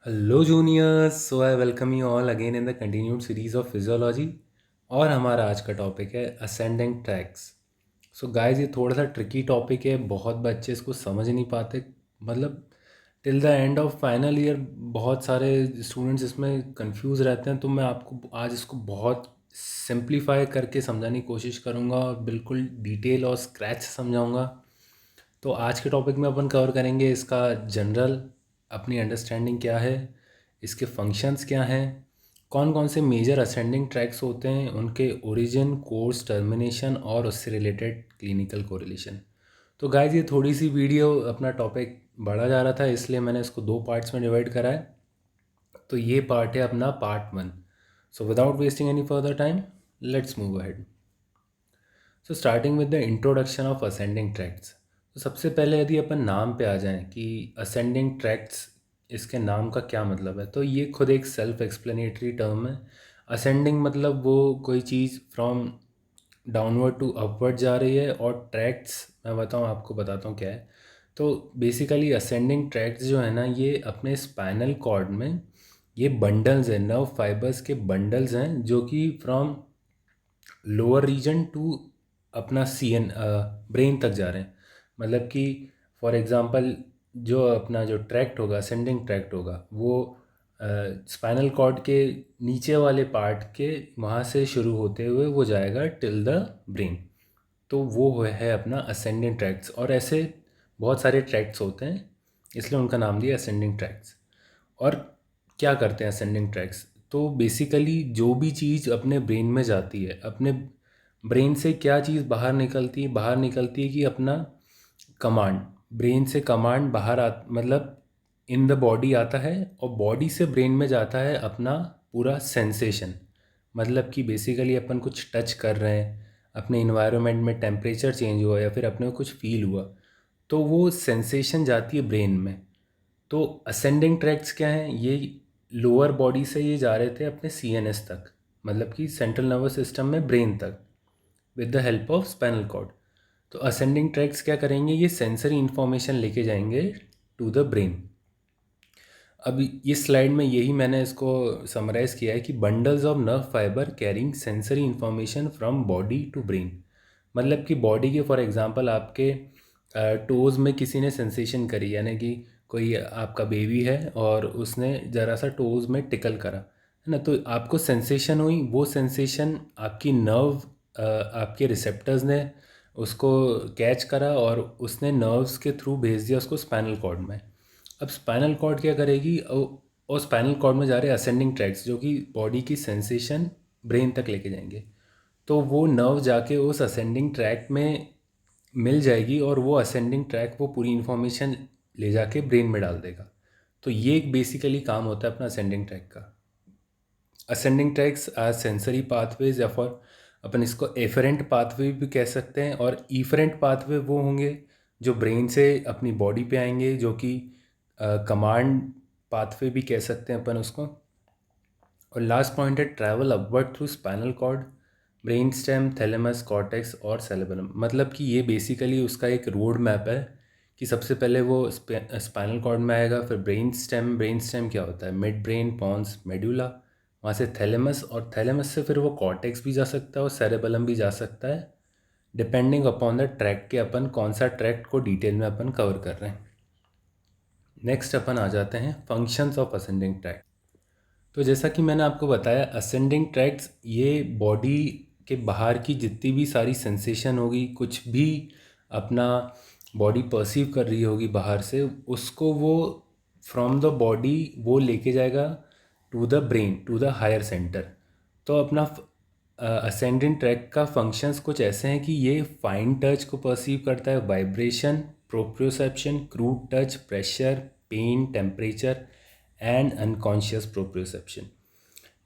Hello juniors, so I welcome you all again in the continued series of physiology. और हमारा आज का topic है असेंडिंग ट्रैक्स। सो गाइस, ये थोड़ा सा ट्रिकी टॉपिक है, बहुत बच्चे इसको समझ नहीं पाते। मतलब till the end of final year बहुत सारे स्टूडेंट्स इसमें कंफ्यूज रहते हैं। तो मैं आपको आज इसको बहुत सिंप्लीफाई करके समझाने की कोशिश करूँगा और बिल्कुल डिटेल और स्क्रैच से समझाऊँगा। तो आज के टॉपिक में अपन कवर करेंगे इसका जनरल अपनी अंडरस्टैंडिंग क्या है, इसके फंक्शंस क्या हैं, कौन कौन से मेजर असेंडिंग ट्रैक्स होते हैं, उनके ओरिजिन, कोर्स, टर्मिनेशन और उससे रिलेटेड क्लिनिकल कोरिलेशन। तो गाइज, ये थोड़ी सी वीडियो अपना टॉपिक बढ़ा जा रहा था, इसलिए मैंने इसको दो पार्ट्स में डिवाइड करा है। तो ये पार्ट है अपना part 1। So without wasting any further time, let's move ahead. So starting with the introduction of ascending tracts. तो सबसे पहले यदि अपन नाम पे आ जाएं कि असेंडिंग ट्रैक्ट्स, इसके नाम का क्या मतलब है, तो ये खुद एक सेल्फ एक्सप्लेनेटरी टर्म है। असेंडिंग मतलब वो कोई चीज़ फ्रॉम डाउनवर्ड टू अपवर्ड जा रही है, और ट्रैक्ट्स मैं आपको बताता हूँ क्या है। तो बेसिकली असेंडिंग ट्रैक्ट्स जो है ना, ये अपने स्पाइनल कॉर्ड में ये बंडल्स हैं, नर्व फाइबर्स के बंडल्स हैं, जो कि फ्रॉम लोअर रीजन टू अपना सीएन ब्रेन तक जा रहे हैं। मतलब कि फॉर एग्जांपल जो अपना जो ट्रैक्ट होगा, असेंडिंग ट्रैक्ट होगा, वो स्पाइनल कॉर्ड के नीचे वाले पार्ट के वहाँ से शुरू होते हुए वो जाएगा टिल द ब्रेन। तो वो है अपना असेंडिंग ट्रैक्ट्स। और ऐसे बहुत सारे ट्रैक्ट्स होते हैं, इसलिए उनका नाम दिया असेंडिंग ट्रैक्ट्स। और क्या करते हैं असेंडिंग ट्रैक्स? तो बेसिकली जो भी चीज़ अपने ब्रेन में जाती है, अपने ब्रेन से क्या चीज़ बाहर निकलती है कि अपना कमांड, ब्रेन से कमांड बाहर आ, मतलब इन द बॉडी आता है, और बॉडी से ब्रेन में जाता है अपना पूरा सेंसेशन। मतलब कि बेसिकली अपन कुछ टच कर रहे हैं, अपने इन्वायरमेंट में टेम्परेचर चेंज हुआ या फिर अपने को कुछ फील हुआ, तो वो सेंसेशन जाती है ब्रेन में। तो असेंडिंग ट्रैक्ट्स क्या हैं? ये लोअर बॉडी से ये जा रहे थे अपने सीएनएस तक, मतलब कि सेंट्रल नर्वस सिस्टम में ब्रेन तक, with the help of spinal cord. तो असेंडिंग ट्रैक्ट्स क्या करेंगे? ये सेंसरी इंफॉर्मेशन लेके जाएंगे टू द ब्रेन। अब ये स्लाइड में यही मैंने इसको समराइज़ किया है कि bundles of nerve fibre carrying sensory information from body to brain. मतलब कि बॉडी के, फॉर एग्जांपल आपके टोज़ में किसी ने सेंसेशन करी, यानी कि कोई आपका बेबी है और उसने ज़रा सा टोज़ में टिकल करा, है ना, तो आपको सेंसेशन हुई। वो सेंसेशन आपकी नर्व, आपके रिसेप्टर्स ने उसको कैच करा और उसने नर्व्स के थ्रू भेज दिया उसको स्पाइनल कॉर्ड में। अब स्पाइनल कॉर्ड क्या करेगी? और स्पाइनल कॉर्ड में जा रहे असेंडिंग ट्रैक्स जो कि बॉडी की सेंसेशन ब्रेन तक लेके जाएंगे। तो वो नर्व जाके उस असेंडिंग ट्रैक में मिल जाएगी, और वो असेंडिंग ट्रैक वो पूरी इन्फॉर्मेशन ले जाके ब्रेन में डाल देगा। तो ये एक बेसिकली काम होता है अपना असेंडिंग ट्रैक का। Ascending tracks are sensory pathways, या फॉर अपन इसको एफरेंट पाथवे भी कह सकते हैं। और ईफरेंट पाथवे वो होंगे जो ब्रेन से अपनी बॉडी पे आएंगे, जो कि कमांड पाथवे भी कह सकते हैं अपन उसको। और लास्ट पॉइंट है travel upward through spinal cord, brain stem, thalamus, cortex और सेरेबेलम। मतलब कि ये बेसिकली उसका एक रोड मैप है कि सबसे पहले वो स्पाइनल कॉर्ड में आएगा, फिर ब्रेन स्टेम। ब्रेन स्टेम क्या होता है? मिड ब्रेन, पॉन्स, मेडुला, वहाँ से थैलेमस, और थैलेमस से फिर वो कॉर्टेक्स भी जा सकता है और सेरेबेलम भी जा सकता है, डिपेंडिंग अपॉन द ट्रैक के अपन कौन सा ट्रैक्ट को डिटेल में अपन कवर कर रहे हैं। नेक्स्ट अपन आ जाते हैं फंक्शंस ऑफ असेंडिंग ट्रैक्ट। तो जैसा कि मैंने आपको बताया, असेंडिंग ट्रैक्ट्स ये बॉडी के बाहर की जितनी भी सारी सेंसेशन होगी, कुछ भी अपना बॉडी परसीव कर रही होगी बाहर से, उसको वो फ्रॉम द बॉडी वो लेके जाएगा to the brain, to the higher centre. तो अपना असेंडिंग ट्रैक का फंक्शंस कुछ ऐसे हैं कि ये फाइन टच को परसीव करता है, vibration, proprioception, crude touch, pressure, pain, temperature and unconscious proprioception.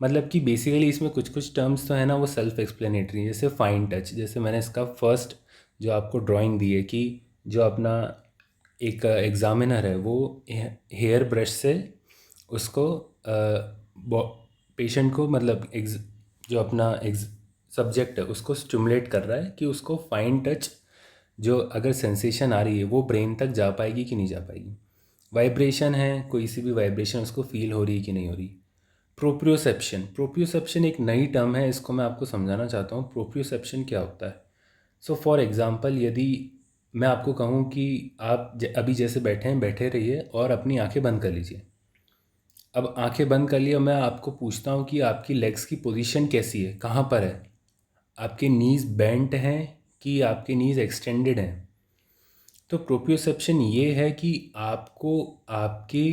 मतलब कि बेसिकली इसमें कुछ कुछ टर्म्स तो है ना वो सेल्फ एक्सप्लेनेटरी। जैसे फाइन टच, जैसे मैंने इसका फर्स्ट जो आपको ड्राइंग दी है कि जो अपना एक एग्ज़ामिनर है वो हेयर ब्रश से उसको पेशेंट को, मतलब जो अपना सब्जेक्ट है उसको स्टिमुलेट कर रहा है कि उसको फाइन टच जो अगर सेंसेशन आ रही है वो ब्रेन तक जा पाएगी कि नहीं जा पाएगी। वाइब्रेशन है, कोई सी भी वाइब्रेशन उसको फील हो रही है कि नहीं हो रही। प्रोप्रियोसेप्शन, प्रोप्रियोसेप्शन एक नई टर्म है, इसको मैं आपको समझाना चाहता हूँ। प्रोप्रियोसेप्शन क्या होता है? सो फॉर एग्ज़ाम्पल, यदि मैं आपको कहूँ कि आप अभी जैसे बैठे हैं, बैठे रहिए और अपनी आंखें बंद कर लीजिए। अब आंखें बंद कर लिए और मैं आपको पूछता हूँ कि आपकी लेग्स की पोजीशन कैसी है, कहाँ पर है? आपके नीज़ बेंट हैं कि आपके नीज़ एक्सटेंडेड हैं? तो प्रोप्रियोसेप्शन ये है कि आपको आपकी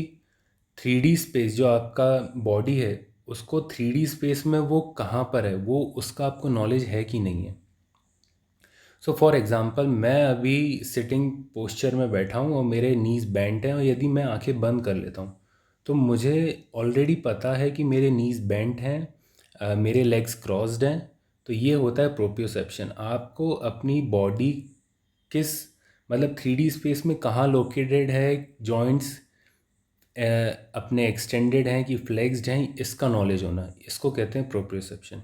3D स्पेस, जो आपका बॉडी है, उसको 3D स्पेस में वो कहाँ पर है, वो उसका आपको नॉलेज है कि नहीं है। सो फॉर एग्ज़ाम्पल, मैं अभी सिटिंग पोस्चर में बैठा हूँ और मेरे नीज़ बेंट हैं, और यदि मैं आंखें बंद कर लेता हूँ तो मुझे ऑलरेडी पता है कि मेरे नीज़ बेंट हैं, मेरे लेग्स क्रॉस्ड हैं। तो ये होता है प्रोप्रियोसेप्शन। आपको अपनी बॉडी किस, मतलब 3D स्पेस में कहाँ लोकेटेड है, जॉइंट्स अपने एक्सटेंडेड हैं कि फ्लेक्स्ड हैं, इसका नॉलेज होना, इसको कहते हैं प्रोप्रियोसेप्शन।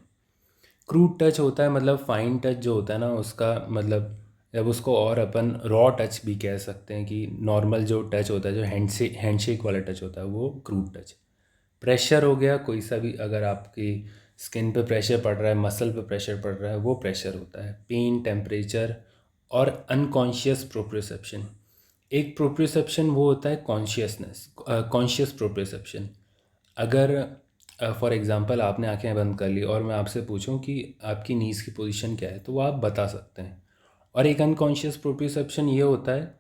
क्रूड टच होता है, मतलब फाइन टच जो होता है ना, उसका मतलब, जब उसको और अपन रॉ टच भी कह सकते हैं कि नॉर्मल जो टच होता है, जो हैंडशेक वाला टच होता है, वो क्रूड टच। प्रेशर हो गया, कोई सा भी, अगर आपकी स्किन पे प्रेशर पड़ रहा है, मसल पे प्रेशर पड़ रहा है, वो प्रेशर होता है। पेन, टेम्परेचर और अनकॉन्शियस प्रोप्रियोसेप्शन। एक प्रोप्रियोसेप्शन वो होता है कॉन्शियसनेस, कॉन्शियस प्रोप्रियोसेप्शन। अगर फॉर एग्ज़ाम्पल आपने आंखें बंद कर ली और मैं आपसे पूछूं कि आपकी नीज़ की पोजीशन क्या है, तो वो आप बता सकते हैं। और एक अनकॉन्शियस प्रोप्रियोसेप्शन ये होता है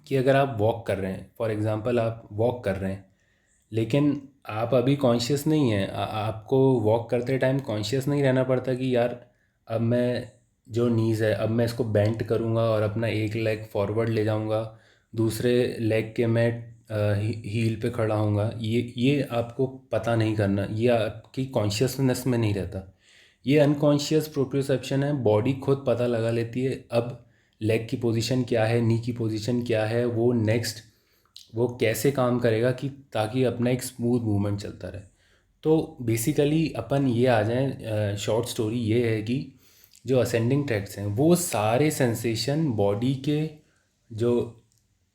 कि अगर आप वॉक कर रहे हैं, फॉर एग्ज़ाम्पल आप वॉक कर रहे हैं, लेकिन आप अभी कॉन्शियस नहीं हैं, आपको वॉक करते टाइम कॉन्शियस नहीं रहना पड़ता कि यार अब मैं, जो नीज़ है, अब मैं इसको बेंट करूँगा और अपना एक लेग फॉरवर्ड ले जाऊँगा, दूसरे लेग के मैं हील पे खड़ा होऊंगा। ये आपको पता नहीं करना, ये आपकी कॉन्शियसनेस में नहीं रहता। ये अनकॉन्शियस प्रोप्रियोसेप्शन है, बॉडी खुद पता लगा लेती है अब लेग की पोजीशन क्या है, नी की पोजीशन क्या है, वो नेक्स्ट वो कैसे काम करेगा कि ताकि अपना एक स्मूथ मूवमेंट चलता रहे। तो बेसिकली अपन ये आ जाएं, शॉर्ट स्टोरी ये है कि जो असेंडिंग ट्रैक्ट्स हैं, वो सारे सेंसेशन बॉडी के, जो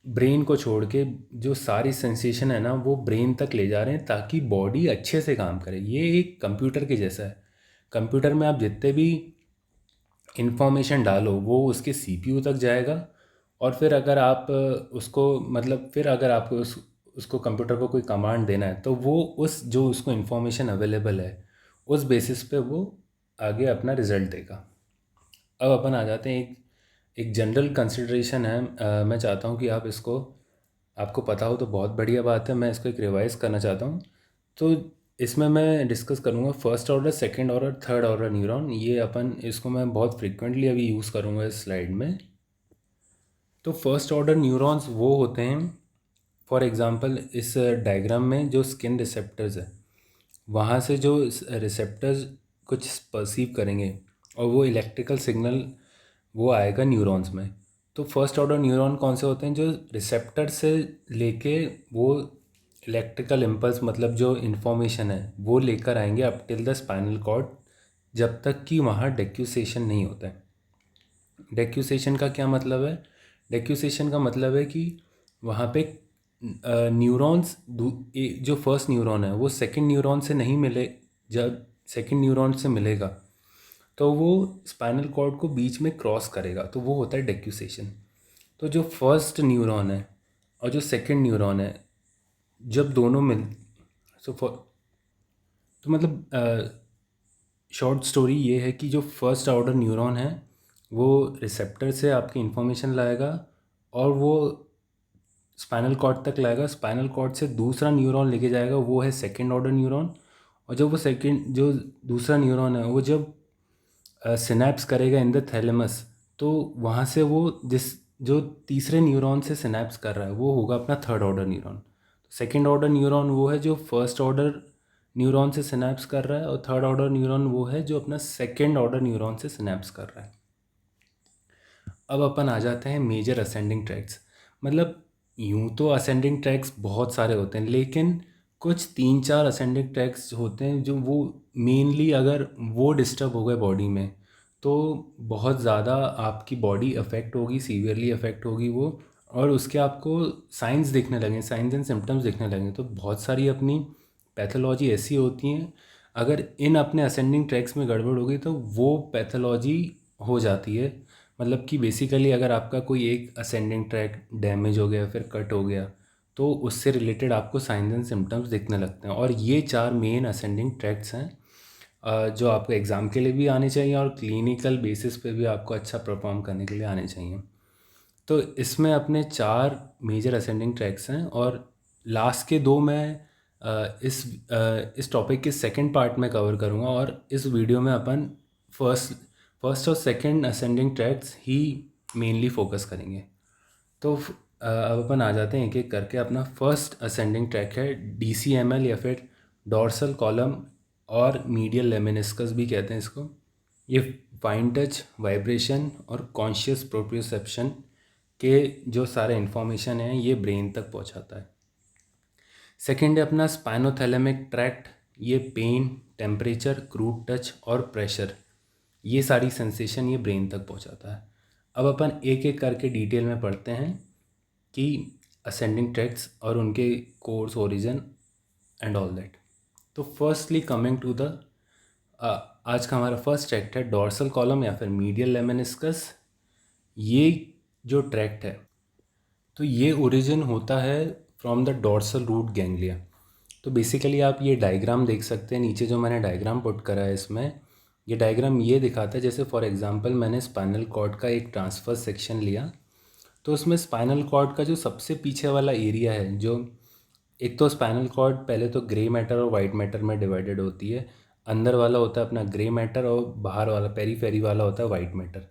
ब्रेन को छोड़ के जो सारी सेंसेशन है ना, वो ब्रेन तक ले जा रहे हैं ताकि बॉडी अच्छे से काम करे। ये एक कंप्यूटर के जैसा है। कंप्यूटर में आप जितने भी इंफॉर्मेशन डालो, वो उसके सीपीयू तक जाएगा, और फिर अगर आप उसको, मतलब फिर अगर आपको उसको कंप्यूटर को कोई कमांड देना है, तो वो उस जो उसको इन्फॉर्मेशन अवेलेबल है, उस बेसिस पे वो आगे अपना रिज़ल्ट देगा। अब अपन आ जाते हैं, एक एक जनरल कंसिडरेशन है। मैं चाहता हूँ कि आप इसको, आपको पता हो तो बहुत बढ़िया बात है, मैं इसको एक रिवाइज करना चाहता हूँ। तो इसमें मैं डिस्कस करूँगा first order, second order, third order neuron. ये अपन, इसको मैं बहुत फ्रिक्वेंटली अभी यूज़ करूँगा इस स्लाइड में। तो फर्स्ट ऑर्डर न्यूरॉन्स वो होते हैं, फॉर एग्ज़ाम्पल इस डायग्राम में जो स्किन रिसेप्टर्स है, वहाँ से जो रिसेप्टर्स कुछ परसीव करेंगे और वो इलेक्ट्रिकल सिग्नल वो आएगा न्यूरॉन्स में। तो फर्स्ट ऑर्डर न्यूरॉन कौन से होते हैं? जो रिसेप्टर से लेके वो इलेक्ट्रिकल इम्पल्स, मतलब जो इन्फॉर्मेशन है, वो लेकर आएंगे up till the spinal cord, जब तक कि वहाँ डेक्यूसेशन नहीं होता है। डेक्यूसेशन का क्या मतलब है? डेक्यूसेशन का मतलब है कि वहाँ पे न्यूरॉन्स, जो फर्स्ट न्यूरॉन है वो सेकंड न्यूरॉन से नहीं मिले, जब सेकंड न्यूरॉन से मिलेगा तो वो स्पाइनल कॉर्ड को बीच में क्रॉस करेगा, तो वो होता है डेक्यूसेशन। तो जो फर्स्ट न्यूरॉन है और जो सेकंड न्यूरॉन है, जब दोनों मिल, सो तो मतलब शॉर्ट स्टोरी ये है कि जो फर्स्ट ऑर्डर न्यूरॉन है वो रिसेप्टर से आपकी इंफॉर्मेशन लाएगा और वो स्पाइनल कॉर्ड तक लाएगा। स्पाइनल कॉर्ड से दूसरा न्यूरॉन लेके जाएगा, वो है सेकंड ऑर्डर न्यूरॉन। और जब वो सेकंड, जो दूसरा न्यूरॉन है, वो जब सिनैप्स करेगा इन द थैलेमस, तो वहाँ से वो जिस, जो तीसरे न्यूरॉन से सिनैप्स कर रहा है, वो होगा अपना third order neuron. Second order neuron वो है जो फर्स्ट ऑर्डर न्यूरॉन से सिनैप्स कर रहा है, और थर्ड ऑर्डर न्यूरॉन वो है जो अपना सेकंड ऑर्डर न्यूरॉन से सिनैप्स कर रहा है। अब अपन आ जाते हैं मेजर असेंडिंग ट्रैक्स। मतलब यूं तो असेंडिंग ट्रैक्स बहुत सारे होते हैं, लेकिन कुछ 3-4 असेंडिंग ट्रैक्स होते हैं जो वो मेनली, अगर वो डिस्टर्ब हो गए बॉडी में, तो बहुत ज़्यादा आपकी बॉडी अफेक्ट होगी, सीवियरली अफेक्ट होगी वो। और उसके आपको साइंस दिखने लगे, साइंस एंड सिम्टम्स दिखने लगे। तो बहुत सारी अपनी पैथोलॉजी ऐसी होती हैं, अगर इन अपने असेंडिंग ट्रैक्स में गड़बड़ हो गई तो वो पैथोलॉजी हो जाती है। मतलब कि बेसिकली अगर आपका कोई एक असेंडिंग ट्रैक डैमेज हो गया, फिर कट हो गया, तो उससे रिलेटेड आपको साइंस एंड सिम्टम्स दिखने लगते हैं। और ये 4 मेन असेंडिंग ट्रैक्स हैं जो आपको एग्ज़ाम के लिए भी आने चाहिए और क्लिनिकल बेसिस पे भी आपको अच्छा परफॉर्म करने के लिए आने चाहिए। तो इसमें अपने 4 मेजर असेंडिंग ट्रैक्स हैं, और लास्ट के 2 मैं इस टॉपिक के सेकंड पार्ट में कवर करूँगा, और इस वीडियो में अपन फर्स्ट फर्स्ट और सेकंड असेंडिंग ट्रैक्स ही मेनली फोकस करेंगे। तो अब अपन आ जाते हैं एक एक करके। अपना फर्स्ट असेंडिंग ट्रैक है DCML या फिर डॉर्सल कॉलम, और मीडियल लेमिनिस्कस भी कहते हैं इसको। ये फाइन टच, वाइब्रेशन और कॉन्शियस प्रोप्रियोसेप्शन के जो सारे इन्फॉर्मेशन हैं ये ब्रेन तक पहुंचाता है। सेकेंड है अपना स्पाइनोथैलेमिक ट्रैक्ट। ये पेन, टेम्परेचर, क्रूड टच और प्रेशर, ये सारी सेंसेशन ये ब्रेन तक पहुंचाता है। अब अपन एक एक करके डिटेल में पढ़ते हैं कि असेंडिंग ट्रैक्ट्स और उनके course, origin and all that. तो फर्स्टली कमिंग टू द आज का हमारा फर्स्ट ट्रैक्ट है डॉर्सल कॉलम या फिर मीडियल लेमेनिस्कस। ये जो ट्रैक्ट है तो ये ओरिजिन होता है from the dorsal root ganglia. तो बेसिकली आप ये डायग्राम देख सकते हैं नीचे, जो मैंने डायग्राम पुट करा है इसमें। ये डायग्राम ये दिखाता है, जैसे फॉर एग्जांपल मैंने स्पाइनल कॉर्ड का एक ट्रांसफर सेक्शन लिया, तो उसमें स्पाइनल कॉर्ड का जो सबसे पीछे वाला एरिया है, जो एक तो स्पाइनल कॉर्ड पहले तो ग्रे मैटर और वाइट मैटर में डिवाइडेड होती है। अंदर वाला होता है अपना ग्रे मैटर और बाहर वाला पेरीफेरी वाला होता है वाइट मैटर।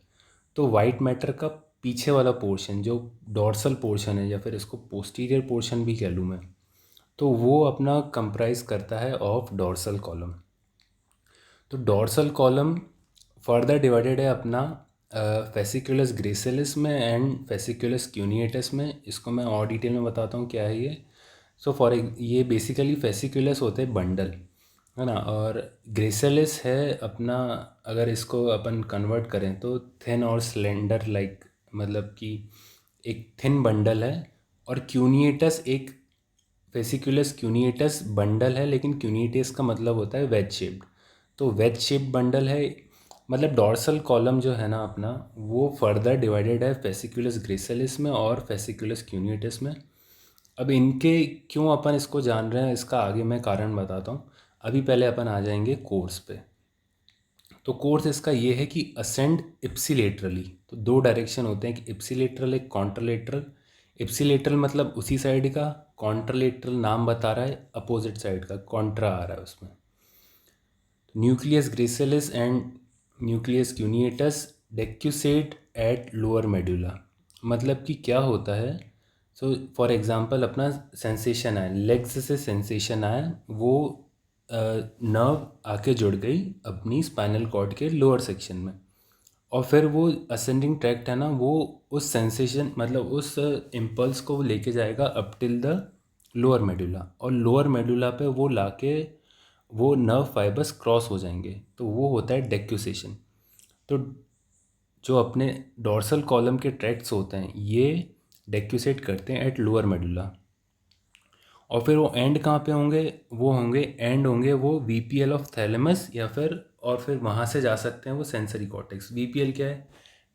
तो वाइट मैटर का पीछे वाला पोर्शन जो डॉर्सल पोर्शन है, या फिर इसको पोस्टीरियर पोर्शन भी कह लूँ मैं, तो वो अपना कंप्राइज करता है ऑफ डॉर्सल कॉलम। तो डॉर्सल कॉलम फर्दर डिवाइडेड है अपना फेसिकुलस ग्रेसिलिस में एंड फेसिकुलस क्यूनिएटस में। इसको मैं और डिटेल में बताता हूँ क्या है ये। सो ये बेसिकली फेसिकुलस होते हैं बंडल, है ना, और ग्रेसिलिस है अपना, अगर इसको अपन कन्वर्ट करें तो थिन और स्लेंडर लाइक, मतलब कि एक थिन बंडल है। और क्यूनिएटस एक फेसिकुलस क्यूनिएटस बंडल है, लेकिन क्यूनिएटस का मतलब होता है वेज शेप्ड। तो वेज शेप्ड बंडल है। मतलब डॉर्सल कॉलम जो है ना अपना, वो फर्दर डिवाइडेड है फेसिकुलस ग्रेसिलिस में और फेसिकुलस क्यूनिएटस में। अब इनके क्यों अपन इसको जान रहे हैं, इसका आगे मैं कारण बताता हूँ। अभी पहले अपन आ जाएंगे कोर्स पे। तो कोर्स इसका ये है कि असेंड इप्सिलेटरली। तो 2 डायरेक्शन होते हैं, कि इप्सिलेटरल एक कॉन्ट्रलेटरल। इप्सिलेटरल मतलब उसी साइड का, कॉन्ट्रलेटरल नाम बता रहा है अपोजिट साइड का, कॉन्ट्रा आ रहा है उसमें। Nucleus gracilis and nucleus cuneatus decussate at lower medulla. मतलब कि क्या होता है, सो फॉर एग्जांपल अपना सेंसेशन आया, लेग्स से सेंसेशन आया, वो नर्व आके जुड़ गई अपनी स्पाइनल कॉर्ड के लोअर सेक्शन में, और फिर वो असेंडिंग ट्रैक्ट है ना, वो उस सेंसेशन मतलब उस इम्पल्स को वो लेके जाएगा up till the lower medulla, और लोअर मेडुला पे वो लाके वो नर्व फाइबर्स क्रॉस हो जाएंगे, तो वो होता है डेक्यूसेशन। तो जो अपने डॉर्सल कॉलम के ट्रैक्ट्स होते हैं ये डेक्यूसेट करते हैं एट लोअर मेडुला। और फिर वो एंड कहाँ पे होंगे, वो होंगे एंड होंगे वो VPL ऑफ थैलेमस, या फिर और फिर वहाँ से जा सकते हैं वो सेंसरी कॉर्टेक्स। VPL क्या है,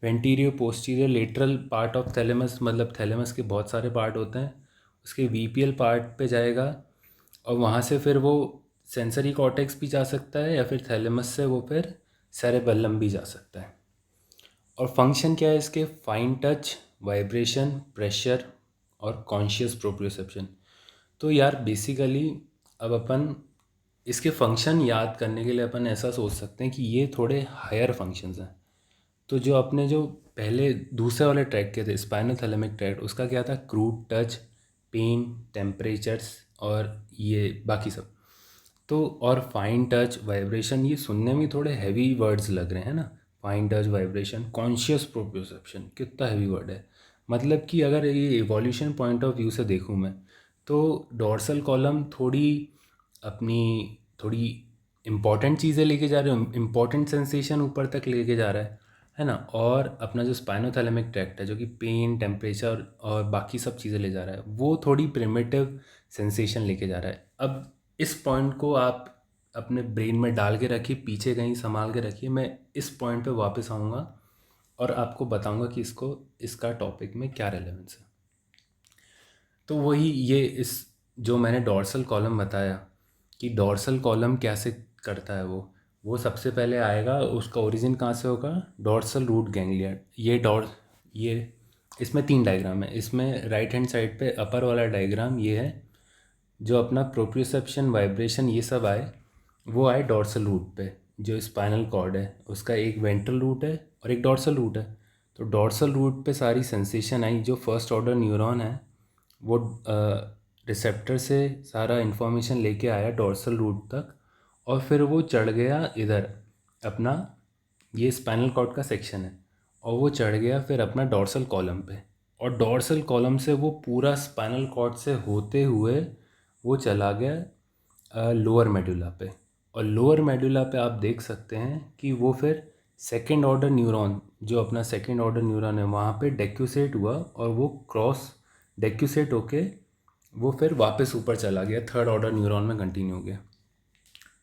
ventro posterior lateral part of thalamus, मतलब थैलेमस के बहुत सारे पार्ट होते हैं, उसके VPL पार्ट पे जाएगा, और वहाँ से फिर वो सेंसरी कॉर्टेक्स भी जा सकता है, या फिर थैलेमस से वो फिर सेरेबेलम भी जा सकता है। और फंक्शन क्या है इसके, फाइन टच, वाइब्रेशन, प्रेशर और कॉन्शियस प्रोप्रियोसेप्शन। तो यार बेसिकली अब अपन इसके फंक्शन याद करने के लिए अपन ऐसा सोच सकते हैं कि ये थोड़े हायर फंक्शंस हैं। तो जो अपने जो पहले दूसरे वाले ट्रैक के थे स्पाइनोथैलेमिक ट्रैक्ट, उसका क्या था, क्रूड टच, पेन, टेम्परेचर्स और ये बाकी सब। तो और फाइन टच, वाइब्रेशन, ये सुनने में थोड़े हैवी वर्ड्स लग रहे हैं ना। Fine touch, vibration, conscious proprioception, कितना हैवी वर्ड है। मतलब कि अगर ये इवोल्यूशन पॉइंट ऑफ व्यू से देखूँ मैं, तो डॉर्सल कॉलम थोड़ी अपनी थोड़ी इम्पॉर्टेंट चीज़ें लेके जा रहे हो, इम्पॉर्टेंट सेंसेशन ऊपर तक लेके जा रहा है। है ना। और अपना जो स्पाइनोथैलेमिक ट्रैक्ट है जो कि पेन, टेम्परेचर और बाकी सब चीज़ें ले जा रहा है, वो थोड़ी प्रिमिटिव सेंसेशन लेके जा रहा है। अब इस पॉइंट को आप अपने ब्रेन में डाल के रखिए, पीछे कहीं संभाल के रखिए। मैं इस पॉइंट पे वापस आऊँगा और आपको बताऊँगा कि इसका टॉपिक में क्या रेलेवेंस है। तो वही ये इस जो मैंने डॉर्सल कॉलम बताया कि डॉर्सल कॉलम कैसे करता है, वो सबसे पहले आएगा। उसका ओरिजिन कहाँ से होगा? Dorsal root ganglia. ये इसमें 3 डायग्राम है। इसमें राइट हैंड साइड पे अपर वाला डायग्राम ये है, जो अपना प्रोप्रियोसेप्शन, वाइब्रेशन ये सब आए, वो आए डॉर्सल रूट पे। जो स्पाइनल कॉर्ड है उसका एक वेंट्रल रूट है और एक डॉर्सल रूट है। तो डॉर्सल रूट पे सारी सेंसेशन आई। जो फर्स्ट ऑर्डर न्यूरॉन है वो रिसेप्टर से सारा इन्फॉर्मेशन लेके आया डॉर्सल रूट तक, और फिर वो चढ़ गया इधर अपना, ये स्पाइनल कॉर्ड का सेक्शन है, और वो चढ़ गया फिर अपना डॉर्सल कॉलम पे। और डॉर्सल कॉलम से वो पूरा स्पाइनल कॉर्ड से होते हुए वो चला गया लोअर मेडुला पे। और लोअर मेडुला पे आप देख सकते हैं कि वो फिर सेकेंड ऑर्डर न्यूरॉन, जो अपना सेकेंड ऑर्डर न्यूरॉन है, वहाँ पे डेक्यूसेट हुआ और वो क्रॉस डेक्यूसेट होके वो फिर वापस ऊपर चला गया, थर्ड ऑर्डर न्यूरॉन में कंटिन्यू हो गया।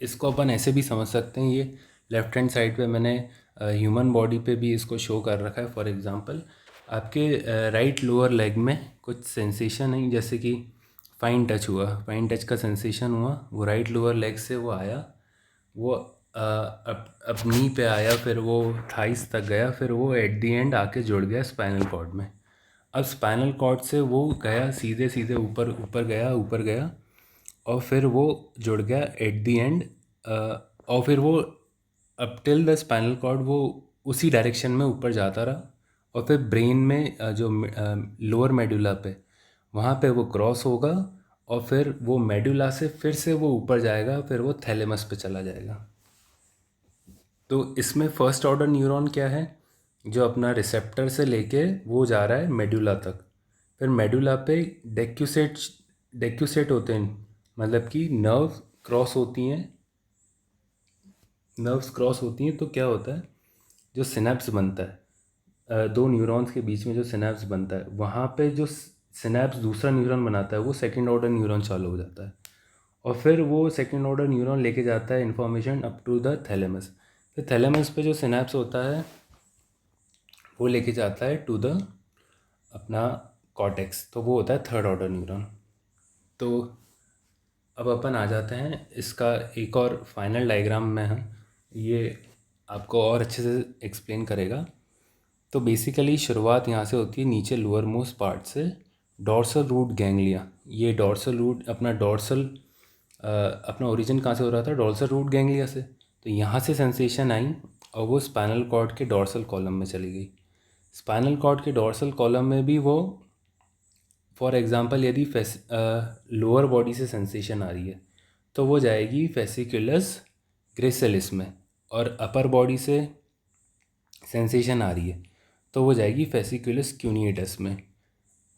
इसको अपन ऐसे भी समझ सकते हैं, ये लेफ्ट हैंड साइड पे मैंने ह्यूमन बॉडी पे भी इसको शो कर रखा है। फॉर एग्जांपल आपके राइट लोअर लेग में कुछ सेंसेशन है, जैसे कि फाइन टच हुआ, फाइन टच का सेंसेशन हुआ, वो राइट लोअर लेग से वो आया, वो अब नी पे आया, फिर वो थाइस तक गया, फिर वो एट दी एंड आके जुड़ गया स्पाइनल कॉर्ड में। अब स्पाइनल कॉर्ड से वो गया सीधे सीधे ऊपर ऊपर गया और फिर वो जुड़ गया एट दी एंड। और फिर वो up till the spinal cord वो उसी डायरेक्शन में ऊपर जाता रहा, और फिर ब्रेन में जो लोअर मेडुला पे वहाँ पे वो क्रॉस होगा, और फिर वो मेडुला से फिर से वो ऊपर जाएगा, फिर वो थैलेमस पे चला जाएगा। तो इसमें फर्स्ट ऑर्डर न्यूरॉन क्या है, जो अपना रिसेप्टर से लेके वो जा रहा है मेडुला तक। फिर मेडुला पे डेक्यूसेट होते हैं, मतलब कि नर्व्स क्रॉस होती हैं। तो क्या होता है, जो सिनेप्स बनता है दो न्यूरॉन्स के बीच में, जो सिनेप्स बनता है वहाँ पे जो सिनेप्स दूसरा न्यूरॉन बनाता है, वो सेकेंड ऑर्डर न्यूरॉन चालू हो जाता है, और फिर वो सेकेंड ऑर्डर न्यूरॉन लेके जाता है information up to the thalamus. फिर थैलेमस पे जो सिनेप्स होता है वो लेके जाता है टू द अपना कॉर्टेक्स, तो वो होता है थर्ड ऑर्डर न्यूरॉन। तो अब अपन आ जाते हैं इसका एक और फाइनल डायग्राम में हम, ये आपको और अच्छे से एक्सप्लेन करेगा। तो बेसिकली शुरुआत यहाँ से होती है, नीचे लोअर मोस्ट पार्ट से, डॉर्सल रूट गैंग्लिया। ये डॉर्सल रूट अपना ओरिजिन कहाँ से हो रहा था? डॉर्सल रूट गैंग्लिया से। तो यहाँ से सेंसेशन आई और वो स्पाइनल कॉर्ड के डॉर्सल कॉलम में चली गई। स्पाइनल कॉर्ड के डॉर्सल कॉलम में भी वो, फॉर एग्ज़ाम्पल यदि लोअर बॉडी से सेंसेशन आ रही है तो वो जाएगी फेसिकुलस ग्रेसिलिस में, और अपर बॉडी से सेंसेशन आ रही है तो वो जाएगी फेसिकुलस क्यूनिएटस में,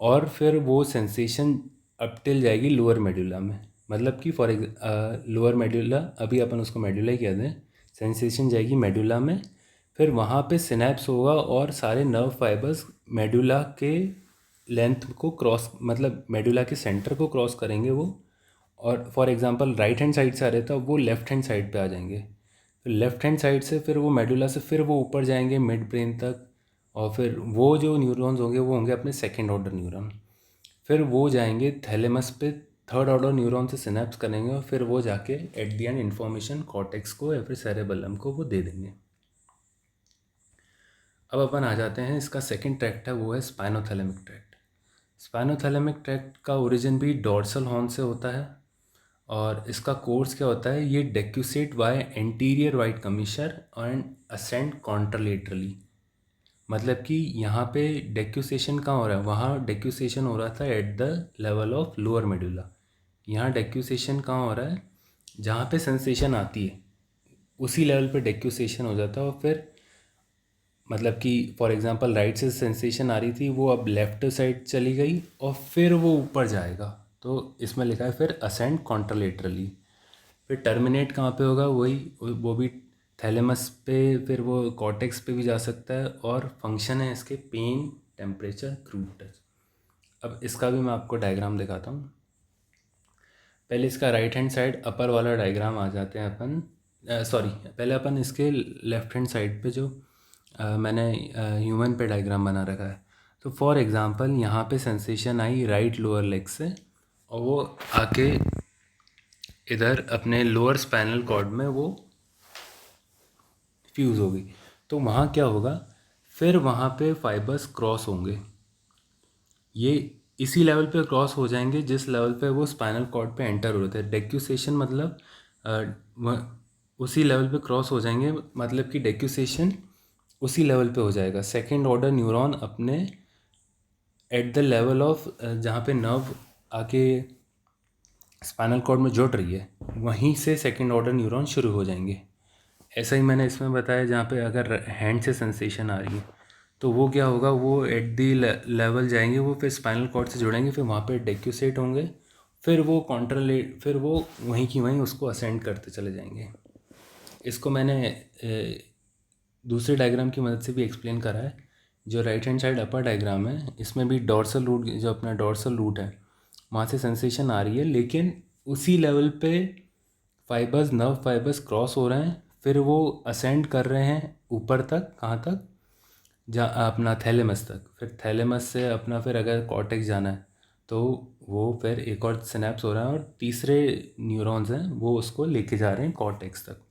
और फिर वो सेंसेशन अप टिल जाएगी लोअर मेडुला में। मतलब कि लोअर मेडुला, अभी अपन उसको मेडुला ही कहते हैं, सेंसेशन जाएगी मेडुला में, फिर वहाँ पे सिनेप्स होगा और सारे नर्व फाइबर्स मेडुला के लेंथ को क्रॉस, मतलब मेडुला के सेंटर को क्रॉस करेंगे वो, और for example right hand side से आ रहे था वो लेफ़्ट हैंड साइड पे आ जाएंगे। तो लेफ़्ट हैंड साइड से फिर वो मेडुला से फिर वो ऊपर जाएंगे मिड ब्रेन तक, और फिर वो जो न्यूरॉन्स होंगे वो होंगे अपने सेकेंड ऑर्डर न्यूरॉन। फिर वो जाएंगे थैलेमस पे, थर्ड ऑर्डर न्यूरॉन से सिनेप्स करेंगे, और फिर वो जाके at the and information cortex को या फिर सेरेबेलम को वो दे देंगे। अब अपन आ जाते हैं, इसका सेकंड ट्रैक्ट है वो है स्पाइनोथैलेमिक ट्रैक्ट। स्पाइनोथैलेमिक ट्रैक्ट का ओरिजिन भी डॉर्सल हॉर्न से होता है, और इसका कोर्स क्या होता है, ये decussate by anterior white commissure and ascend contralaterally. मतलब कि यहाँ पे डेक्यूसेशन कहाँ हो रहा है, वहाँ डेक्यूसेशन हो रहा था at the level of lower medulla. यहाँ डेक्यूसेशन कहाँ हो रहा है, जहाँ पे सेंसेशन आती है उसी लेवल पे डेक्यूसेशन हो जाता है, और फिर मतलब कि फॉर एग्जांपल राइट से सेंसेशन आ रही थी, वो अब लेफ्ट साइड चली गई और फिर वो ऊपर जाएगा। तो इसमें लिखा है फिर असेंड कॉन्ट्रलेटरली। फिर टर्मिनेट कहाँ पे होगा, वही वो भी थैलेमस पे फिर वो कॉर्टेक्स पे भी जा सकता है, और फंक्शन है इसके पेन, टेम्परेचर, क्रूड टच। अब इसका भी मैं आपको डायग्राम दिखाता हूँ। पहले इसका राइट हैंड साइड अपर वाला डायग्राम आ जाते हैं अपन, सॉरी पहले अपन इसके लेफ्ट हैंड साइड पे जो मैंने ह्यूमन पे डायग्राम बना रखा है। तो फॉर एग्ज़ाम्पल यहाँ पे सेंसेशन आई राइट लोअर लेग से, और वो आके इधर अपने लोअर स्पाइनल कॉर्ड में वो फ्यूज़ हो गई। तो वहाँ क्या होगा, फिर वहाँ पे फाइबर्स क्रॉस होंगे, ये इसी लेवल पे क्रॉस हो जाएंगे जिस लेवल पे वो स्पाइनल कॉर्ड पे एंटर होते हैं। डेक्यूसेशन मतलब उसी लेवल पे क्रॉस हो जाएंगे, मतलब कि डेक्यूसेशन उसी लेवल पे हो जाएगा। सेकेंड ऑर्डर न्यूरॉन अपने एट द लेवल ऑफ जहाँ पे नर्व आके स्पाइनल कॉर्ड में जुड़ रही है, वहीं से सेकेंड ऑर्डर न्यूरॉन शुरू हो जाएंगे। ऐसा ही मैंने इसमें बताया, जहाँ पे अगर हैंड से सेंसेशन आ रही है तो वो क्या होगा, वो एट दी लेवल जाएंगे, वो फिर स्पाइनल कॉर्ड से जुड़ेंगे, फिर वहाँ पे डेक्यूसेट होंगे, फिर वो कॉन्ट्रलेट, फिर वो वहीं की वहीं उसको असेंड करते चले जाएंगे। इसको मैंने दूसरे डायग्राम की मदद से भी एक्सप्लेन करा है। जो right hand side upper diagram है, इसमें भी डॉर्सल रूट, जो अपना डॉर्सल रूट है, वहाँ से सेंसेशन आ रही है, लेकिन उसी लेवल पे फाइबर्स, नर्व फाइबर्स क्रॉस हो रहे हैं, फिर वो असेंड कर रहे हैं ऊपर तक, कहाँ तक, जहाँ अपना थैलेमस तक। फिर थैलेमस से अपना फिर अगर कॉर्टेक्स जाना है तो वो फिर एक और सिनेप्स हो रहा है, और तीसरे न्यूरॉन्स हैं वो उसको लेके जा रहे हैं कॉर्टेक्स तक।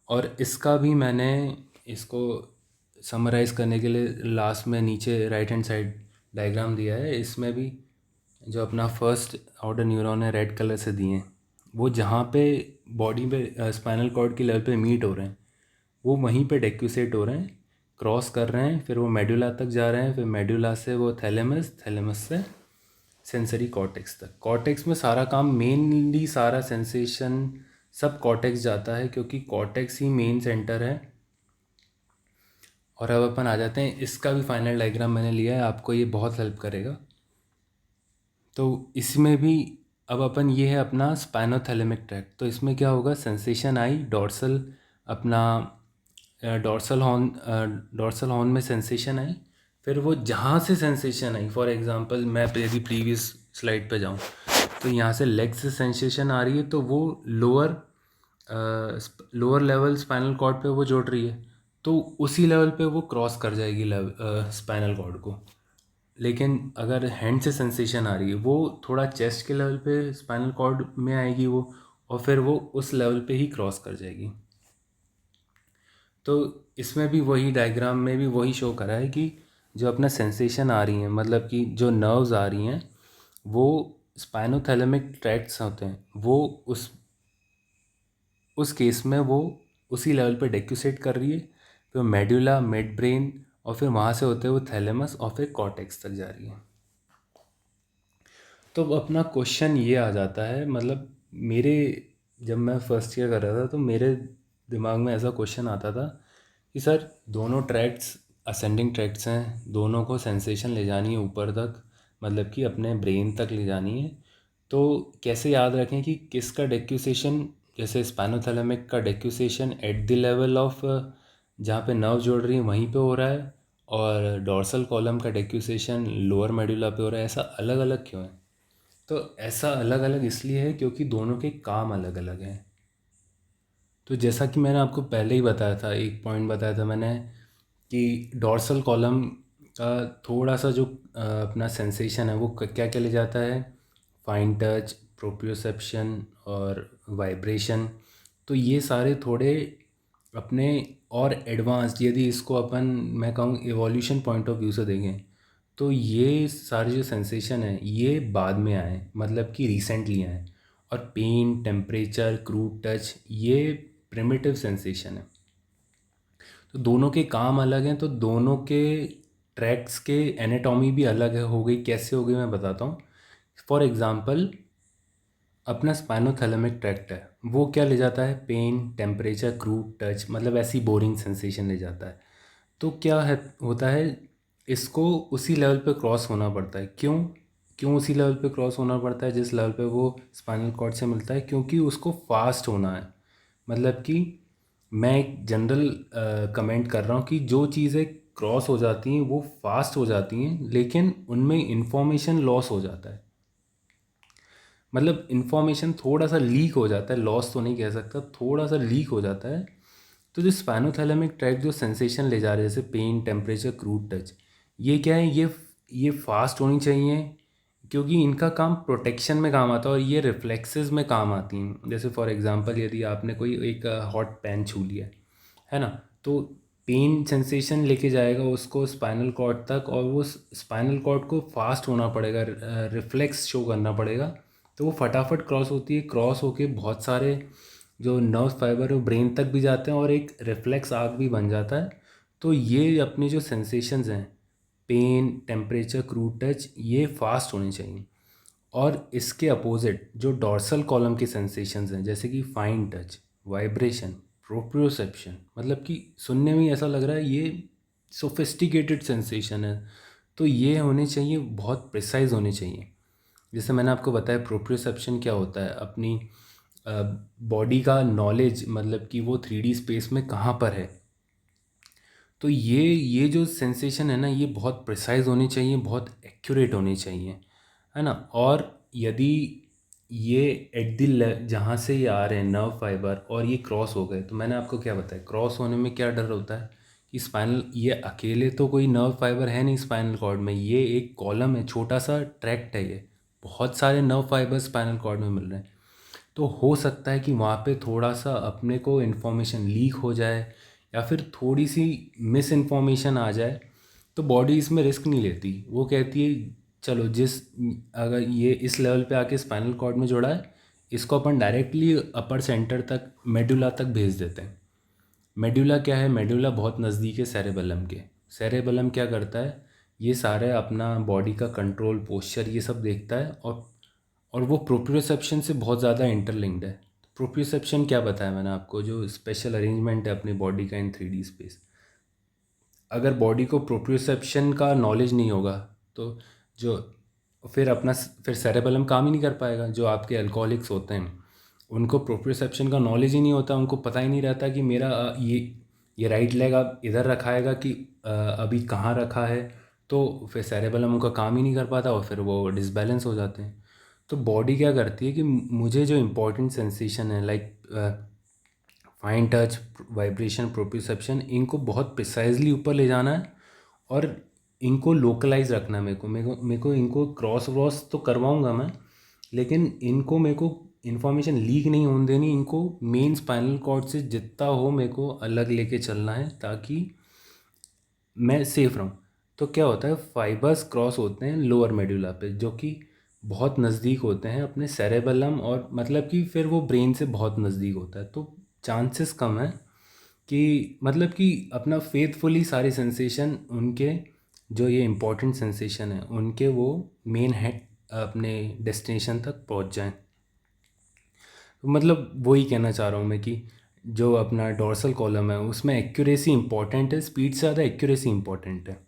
और इसका भी मैंने इसको समराइज़ करने के लिए लास्ट में नीचे राइट हैंड साइड डायग्राम दिया है। इसमें भी जो अपना फर्स्ट ऑर्डर न्यूरॉन है रेड कलर से दिए हैं, वो जहाँ पे बॉडी पे स्पाइनल कॉर्ड के लेवल पे मीट हो रहे हैं, वो वहीं पे डेक्यूसेट हो रहे हैं, क्रॉस कर रहे हैं, फिर वो मेडुला तक जा रहे हैं, फिर मेडुला से वो थैलेमस, थैलेमस से सेंसरी कॉर्टेक्स तक। कॉर्टेक्स में सारा काम, मेनली सारा सेंसेशन सब कॉर्टेक्स जाता है, क्योंकि कॉर्टेक्स ही मेन सेंटर है। और अब अपन आ जाते हैं, इसका भी फाइनल डायग्राम मैंने लिया है, आपको ये बहुत हेल्प करेगा। तो इसमें भी अब अपन, ये है अपना स्पाइनोथैलेमिक ट्रैक्ट। तो इसमें क्या होगा, सेंसेशन आई डॉर्सल, अपना डॉर्सल हॉर्न में सेंसेशन आई, फिर वो जहाँ से सेंसेशन आई, फॉर एग्जांपल मैं यदि प्रीवियस स्लाइड पे जाऊँ, तो यहाँ से लेग से सेंसेशन आ रही है, तो वो लोअर लेवल स्पाइनल कॉर्ड पे वो जोड़ रही है, तो उसी लेवल पे वो क्रॉस कर जाएगी स्पाइनल कॉर्ड को। लेकिन अगर हैंड से सेंसेशन आ रही है, वो थोड़ा चेस्ट के लेवल पे स्पाइनल कॉर्ड में आएगी वो, और फिर वो उस लेवल पे ही क्रॉस कर जाएगी। तो इसमें भी वही डायग्राम में भी वही शो करा है कि जो अपना सेंसेशन आ रही हैं, मतलब कि जो नर्व्स आ रही हैं, वो स्पाइनोथैलेमिक ट्रैक्ट्स होते हैं, वो उस केस में वो उसी लेवल पे डेक्यूसेट कर रही है, फिर मेडुला, मिड ब्रेन, और फिर वहाँ से होते हुए थैलेमस, और फिर कॉर्टेक्स तक जा रही है। तो अपना क्वेश्चन ये आ जाता है, मतलब मेरे, जब मैं फर्स्ट ईयर कर रहा था तो मेरे दिमाग में ऐसा क्वेश्चन आता था कि सर दोनों ट्रैक्ट्स असेंडिंग ट्रैक्ट्स हैं, दोनों को सेंसेशन ले जानी है ऊपर तक, मतलब कि अपने ब्रेन तक ले जानी है, तो कैसे याद रखें कि किसका डेक्यूसेशन, जैसे स्पाइनोथैलेमिक का decussation at the level of जहाँ पे नर्व जोड़ रही है वहीं पे हो रहा है, और डॉर्सल कॉलम का डेक्यूसेशन लोअर मेडुला पे हो रहा है, ऐसा अलग अलग क्यों है? तो ऐसा अलग अलग इसलिए है क्योंकि दोनों के काम अलग अलग हैं। तो जैसा कि मैंने आपको पहले ही बताया था, एक पॉइंट बताया था मैंने, कि डॉर्सल कॉलम का थोड़ा सा जो अपना सेंसेशन है वो क्या क्या ले जाता है, फाइन टच, प्रोप्रियोसेप्शन और वाइब्रेशन। तो ये सारे थोड़े अपने और एडवांस्ड, यदि इसको अपन, मैं कहूँ एवोल्यूशन पॉइंट ऑफ व्यू से देखें, तो ये सारे जो सेंसेशन हैं ये बाद में आए, मतलब कि रिसेंटली आए। और पेन, टेम्परेचर, क्रूड टच, ये प्रिमिटिव सेंसेशन है। तो दोनों के काम अलग हैं, तो दोनों के ट्रैक्स के एनाटॉमी भी अलग है, हो गई, कैसे हो गई मैं बताता हूँ। फॉर एग्ज़ाम्पल अपना स्पाइनोथैलेमिक ट्रैक्ट है, वो क्या ले जाता है, पेन, टेम्परेचर, क्रूड टच, मतलब ऐसी बोरिंग सेंसेशन ले जाता है। तो क्या है, होता है, इसको उसी लेवल पे क्रॉस होना पड़ता है। क्यों, क्यों उसी लेवल पे क्रॉस होना पड़ता है जिस लेवल पे वो स्पाइनल कॉर्ड से मिलता है? क्योंकि उसको फास्ट होना है, मतलब कि मैं एक जनरल कमेंट कर रहा हूँ कि जो चीज़ें क्रॉस हो जाती हैं वो फास्ट हो जाती हैं, लेकिन उनमें इंफॉर्मेशन लॉस हो जाता है। मतलब इंफॉर्मेशन थोड़ा सा लीक हो जाता है, लॉस तो नहीं कह सकता, थोड़ा सा लीक हो जाता है। तो जो स्पाइनोथैलेमिक ट्रैक्ट जो सेंसेशन ले जा रहे हैं, जैसे पेन, टेम्परेचर, क्रूड टच, ये क्या है, ये फास्ट होनी चाहिए, क्योंकि इनका काम प्रोटेक्शन में काम आता है और ये रिफ्लेक्सेस में काम आती हैं। जैसे फॉर एग्जांपल यदि आपने कोई एक हॉट पैन छू लिया है ना, तो पेन सेंसेशन लेके जाएगा उसको स्पाइनल कॉर्ड तक, और वो स्पाइनल कॉर्ड को फास्ट होना पड़ेगा, रिफ्लेक्स शो करना पड़ेगा, तो वो फटाफट क्रॉस होती है। क्रॉस होके बहुत सारे जो नर्व फाइबर वो ब्रेन तक भी जाते हैं और एक रिफ्लेक्स आर्क भी बन जाता है। तो ये अपने जो सेंसेशंस हैं, पेन, टेम्परेचर, क्रूड टच, ये फास्ट होने चाहिए। और इसके अपोजिट जो डॉर्सल कॉलम के सेंसेशंस हैं, जैसे कि फाइन टच, वाइब्रेशन, प्रोप्रियोसेप्शन, मतलब कि सुनने में ही ऐसा लग रहा है ये सोफिस्टिकेटेड सेंसेशन है, तो ये होने चाहिए, बहुत प्रिसाइज होने चाहिए। जैसे मैंने आपको बताया प्रोप्रियोसेप्शन क्या होता है, अपनी बॉडी का नॉलेज, मतलब कि वो 3D स्पेस में कहाँ पर है। तो ये जो सेंसेशन है ना, ये बहुत प्रिसाइज होनी चाहिए, बहुत एक्यूरेट होनी चाहिए, है ना। और यदि ये एट द जहाँ से ये आ रहे हैं नर्व फाइबर और ये क्रॉस हो गए, तो मैंने आपको क्या बताया, क्रॉस होने में क्या डर होता है कि स्पाइनल, ये अकेले तो कोई नर्व फाइबर है नहीं स्पाइनल कॉर्ड में, ये एक कॉलम है, छोटा सा ट्रैक्ट है, ये बहुत सारे नर्व फाइबर स्पाइनल कॉर्ड में मिल रहे हैं। तो हो सकता है कि वहाँ पे थोड़ा सा अपने को इन्फॉर्मेशन लीक हो जाए, या फिर थोड़ी सी मिस इन्फॉर्मेशन आ जाए, तो बॉडी इसमें रिस्क नहीं लेती। वो कहती है चलो, अगर ये इस लेवल पे आके स्पाइनल कॉर्ड में जुड़ा है, इसको अपन डायरेक्टली अपर सेंटर तक, मेडुला तक भेज देते हैं। मेडुला क्या है, मेडुला बहुत नज़दीक है सेरेबेलम के। सेरेबेलम क्या करता है, ये सारे अपना बॉडी का कंट्रोल, पोस्चर, ये सब देखता है, और वो प्रोप्रियोसेप्शन से बहुत ज़्यादा इंटरलिंक्ड है। प्रोप्रियोसेप्शन क्या बताया मैंने आपको, जो स्पेशल अरेंजमेंट है अपनी बॉडी का इन 3D स्पेस। अगर बॉडी को प्रोप्रियोसेप्शन का नॉलेज नहीं होगा, तो जो फिर सेरेबेलम काम ही नहीं कर पाएगा। जो आपके अल्कोहलिक्स होते हैं, उनको प्रोप्रियोसेप्शन का नॉलेज ही नहीं होता, उनको पता ही नहीं रहता कि मेरा ये राइट लेग अब इधर रखाएगा कि अभी कहाँ रखा है। तो फिर सेरेबेलम उनका काम ही नहीं कर पाता और फिर वो डिसबैलेंस हो जाते हैं। तो बॉडी क्या करती है कि मुझे जो इम्पोर्टेंट सेंसेशन है, like fine touch, vibration, proprioception, इनको बहुत प्रिसाइजली ऊपर ले जाना है, और इनको लोकलाइज रखना है। मेरे को इनको क्रॉस व्रॉस तो करवाऊंगा मैं, लेकिन इनको मेरे को इन्फॉर्मेशन लीक नहीं होने देनी। इनको मेन स्पाइनल कॉर्ड से जितना हो मेरे को अलग लेके चलना है, ताकि मैं सेफ रहूँ। तो क्या होता है, फाइबर्स क्रॉस होते हैं लोअर मेडुला पे, जो कि बहुत नज़दीक होते हैं अपने सेरेबेलम, और मतलब कि फिर वो ब्रेन से बहुत नज़दीक होता है। तो चांसेस कम है कि, मतलब कि अपना फेथफुली सारे सेंसेशन उनके, जो ये इम्पोर्टेंट सेंसेशन है उनके, वो मेन है अपने डेस्टिनेशन तक पहुंच जाएं। तो मतलब वही कहना चाह रहा हूँ मैं कि जो अपना डोर्सल कॉलम है उसमें एक्यूरेसी इंपॉर्टेंट है, स्पीड से ज़्यादा एक्यूरेसी इंपॉर्टेंट है।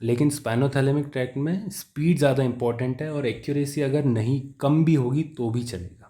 लेकिन स्पाइनोथैलेमिक ट्रैक्ट में स्पीड ज़्यादा इंपॉर्टेंट है, और एक्यूरेसी अगर नहीं, कम भी होगी तो भी चलेगा।